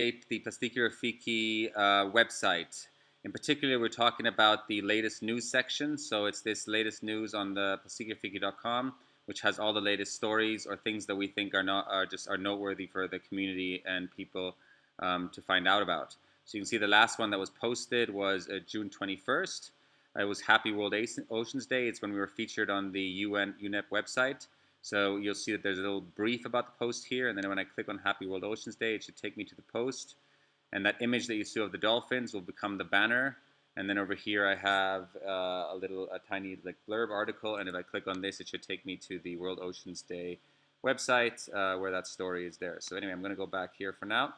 The Plastiki Rafiki website. In particular, we're talking about the latest news section. So it's this latest news on the plastikiRafiki.com, which has all the latest stories or things that we think are noteworthy for the community and people to find out about. So you can see the last one that was posted was June 21st. It was Happy World Oceans Day. It's when we were featured on the UNEP website. So you'll see that there's a little brief about the post here, and then when I click on Happy World Oceans Day, it should take me to the post. And that image that you see of the dolphins will become the banner. And then over here I have a tiny blurb article, and if I click on this, it should take me to the World Oceans Day website where that story is there. So anyway, I'm going to go back here for now.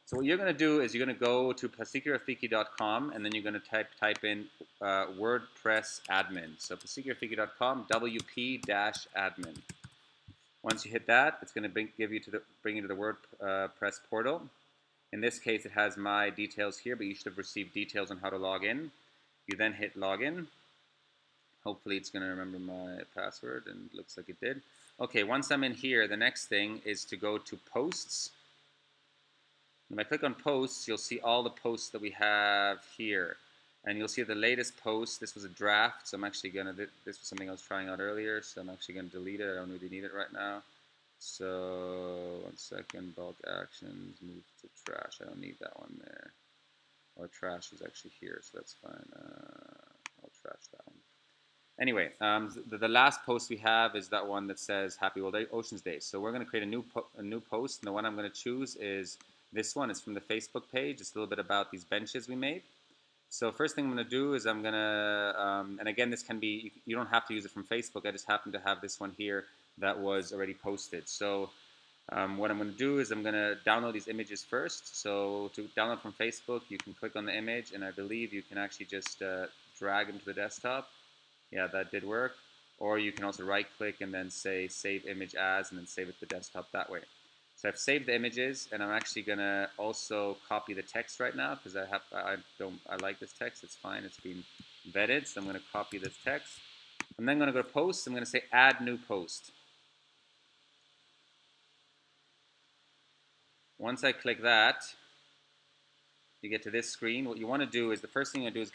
So what you're going to do is you're going to go to plastikirafiki.com, and then you're going to type in WordPress admin. So plastikirafiki.com WP-admin. Once you hit that, it's going to bring you to the WordPress portal. In this case, it has my details here, but you should have received details on how to log in. You then hit login. Hopefully it's going to remember my password, and it looks like it did. Okay, once I'm in here, the next thing is to go to posts. When I click on posts, you'll see all the posts that we have here. And you'll see the latest post. This was a draft, so I'm actually going to, this was something I was trying out earlier, so I'm actually going to delete it. I don't really need it right now. So, 1 second, bulk actions, move to trash. I don't need that one there. Or trash is actually here, so that's fine. I'll trash that one. Anyway, the last post we have is that one that says Happy World Oceans Day. So we're going to create a new post, and the one I'm going to choose is this one. It's from the Facebook page. It's a little bit about these benches we made. So first thing I'm going to do is I'm going to, and again, this can be, you don't have to use it from Facebook. I just happen to have this one here that was already posted. So what I'm going to do is I'm going to download these images first. So to download from Facebook, you can click on the image, and I believe you can actually just drag them to the desktop. Yeah, that did work. Or you can also right-click and then say Save Image As, and then save it to the desktop that way. So I've saved the images, and I'm actually gonna also copy the text right now because I like this text. It's fine. It's been vetted, so I'm gonna copy this text. I'm then gonna go to Posts. I'm gonna say Add New Post. Once I click that, you get to this screen. What you want to do is the first thing you do is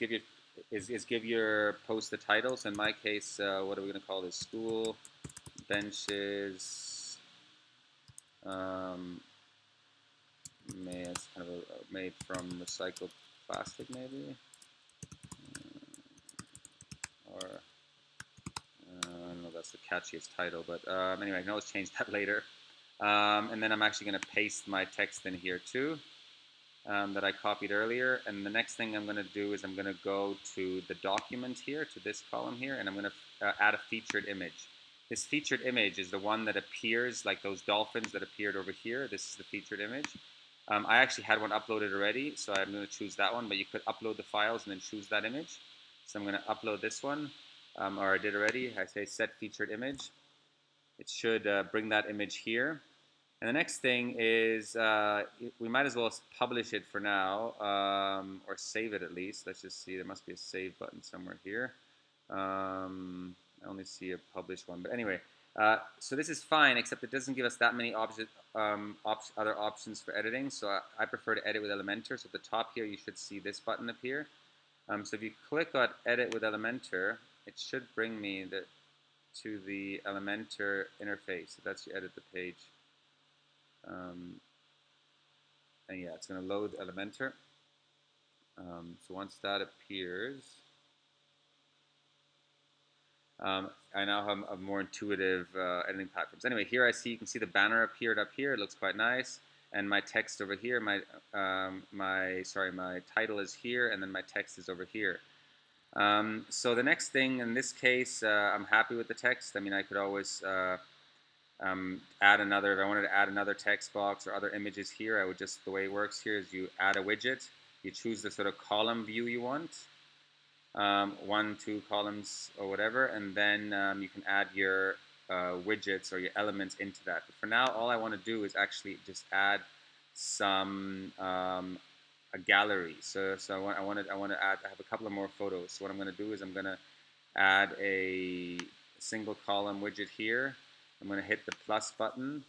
give your post the title. So in my case, what are we gonna call this? School benches. It's kind of made from recycled plastic, maybe, or I don't know. That's the catchiest title, but anyway, I can always change that later. And then I'm actually going to paste my text in here too, that I copied earlier. And the next thing I'm going to do is I'm going to go to the document here, to this column here, and I'm going to add a featured image. This featured image is the one that appears like those dolphins that appeared over here. This is the featured image. I actually had one uploaded already, so I'm going to choose that one, but you could upload the files and then choose that image. So I'm going to upload this one, or I did already. I say set featured image. It should bring that image here. And the next thing is we might as well publish it for now, or save it at least. Let's just see. There must be a save button somewhere here. I only see a published one, but anyway. So this is fine, except it doesn't give us that many other options for editing. So I prefer to edit with Elementors. So at the top here, you should see this button appear. So if you click on Edit with Elementor, it should bring me to the Elementor interface. So that's you edit the page. And yeah, it's going to load Elementor. So once that appears, I now have a more intuitive editing platforms. Anyway, here you can see the banner appeared up here. It looks quite nice, and my text over here. My title is here, and then my text is over here. So the next thing in this case, I'm happy with the text. I mean, I could always add another. If I wanted to add another text box or other images here, I would just, the way it works here is you add a widget. You choose the sort of column view you want. 1, 2 columns or whatever, and then you can add your widgets or your elements into that. But for now, all I want to do is actually just add some a gallery. So I want to add. I have a couple of more photos. So what I'm going to do is I'm going to add a single column widget here. I'm going to hit the plus button.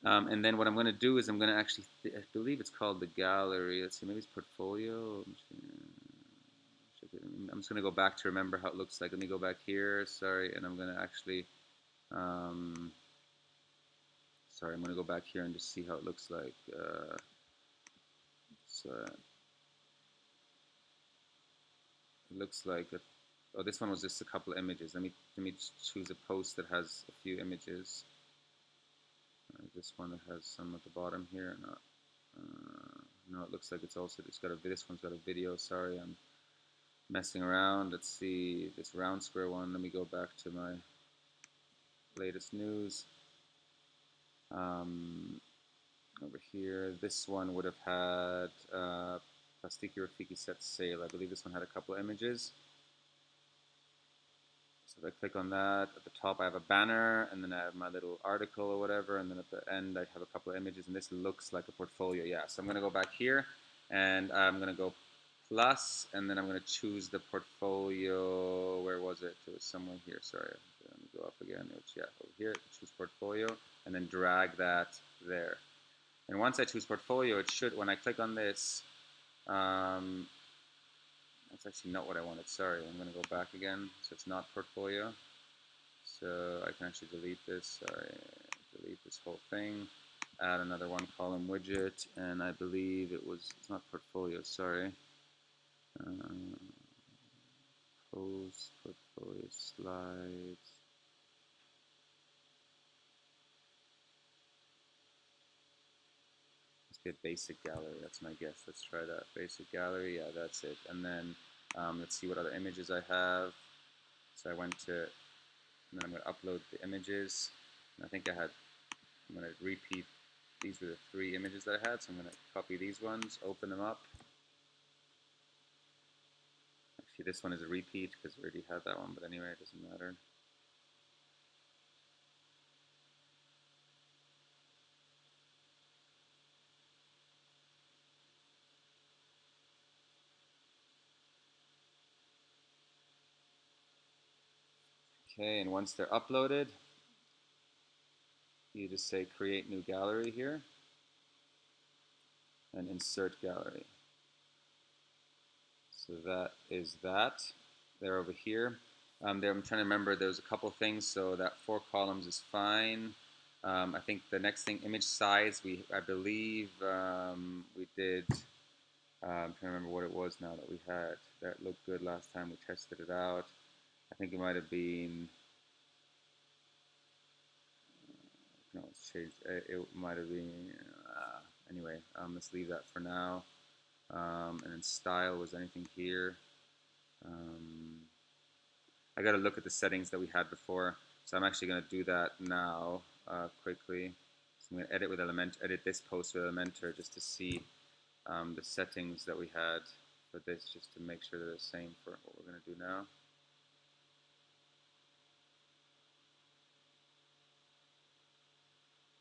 And then what I'm going to do is I'm going to actually, I believe it's called the gallery. Let's see, maybe it's portfolio. I'm just going to go back to remember how it looks like. Let me go back here. Sorry, and I'm going to actually, um, sorry, I'm going to go back here and just see how it looks like. So it looks like oh, this one was just a couple of images. Let me choose a post that has a few images. This one that has some at the bottom here. No, it looks like it's also it's got a this one's got a video. Sorry, I'm messing around. Let's see this round square one. Let me go back to my latest news. Um, Over here, this one would have had Plastiki Rafiki set sale. I believe this one had a couple of images. So if I click on that, at the top I have a banner, and then I have my little article or whatever, and then at the end I have a couple of images, and this looks like a portfolio. Yeah, so I'm going to go back here, and I'm going to go plus, and then I'm going to choose the portfolio. Where was it? It was somewhere here. Sorry, let me go up again. It's, yeah, over here. Choose portfolio, and then drag that there. And once I choose portfolio, it should, when I click on this, that's actually not what I wanted. Sorry, I'm going to go back again. So it's not portfolio. So I can actually delete this. Sorry, delete this whole thing. Add another one column widget, and I believe it's not portfolio. Sorry. Uh, Post portfolio slides. Let's get basic gallery. That's my guess. Let's try that. Basic gallery. Yeah, that's it. And then let's see what other images I have. So I went to, and then I'm going to upload the images. And I think I'm going to repeat. These were the 3 images that I had. So I'm going to copy these ones, open them up. Actually, this one is a repeat because we already had that one. But anyway, it doesn't matter. Okay, and once they're uploaded, you just say create new gallery here and insert gallery. So that is that. They're over here. There, I'm trying to remember, there's a couple things, so that 4 columns is fine. I think the next thing, image size, I believe we did, I'm trying to remember what it was now that we had. That looked good last time we tested it out. I think it might have been, no, it's changed. It might have been, anyway, let's leave that for now. And then style, was anything here? I got to look at the settings that we had before, so I'm actually going to do that now quickly. So I'm going to edit this post with Elementor just to see the settings that we had for this, just to make sure they're the same for what we're going to do now.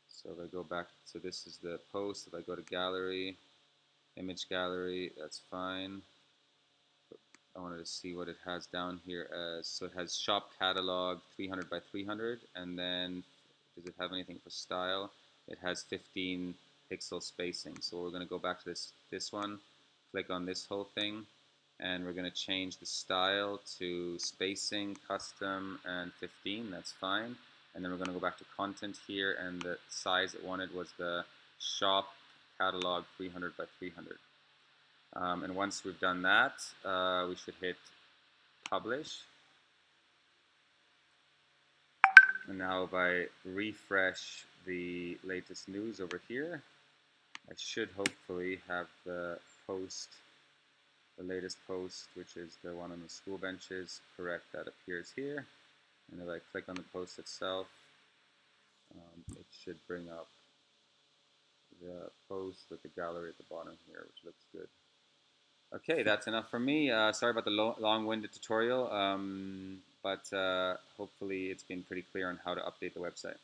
So if I go back, so this is the post. If I go to gallery, image gallery, that's fine. I wanted to see what it has down here as, so it has shop catalog 300 by 300, and then does it have anything for style? It has 15 pixel spacing. So we're going to go back to this one, click on this whole thing, and we're going to change the style to spacing, custom, and 15. That's fine. And then we're going to go back to content here, and the size it wanted was the shop catalog 300 by 300. And once we've done that, we should hit publish. And now if I refresh the latest news over here, I should hopefully have the post, the latest post, which is the one on the school benches, correct, that appears here. And if I click on the post itself, it should bring up the post with the gallery at the bottom here, which looks good. Okay, that's enough for me. Sorry about the long-winded tutorial, but hopefully it's been pretty clear on how to update the website.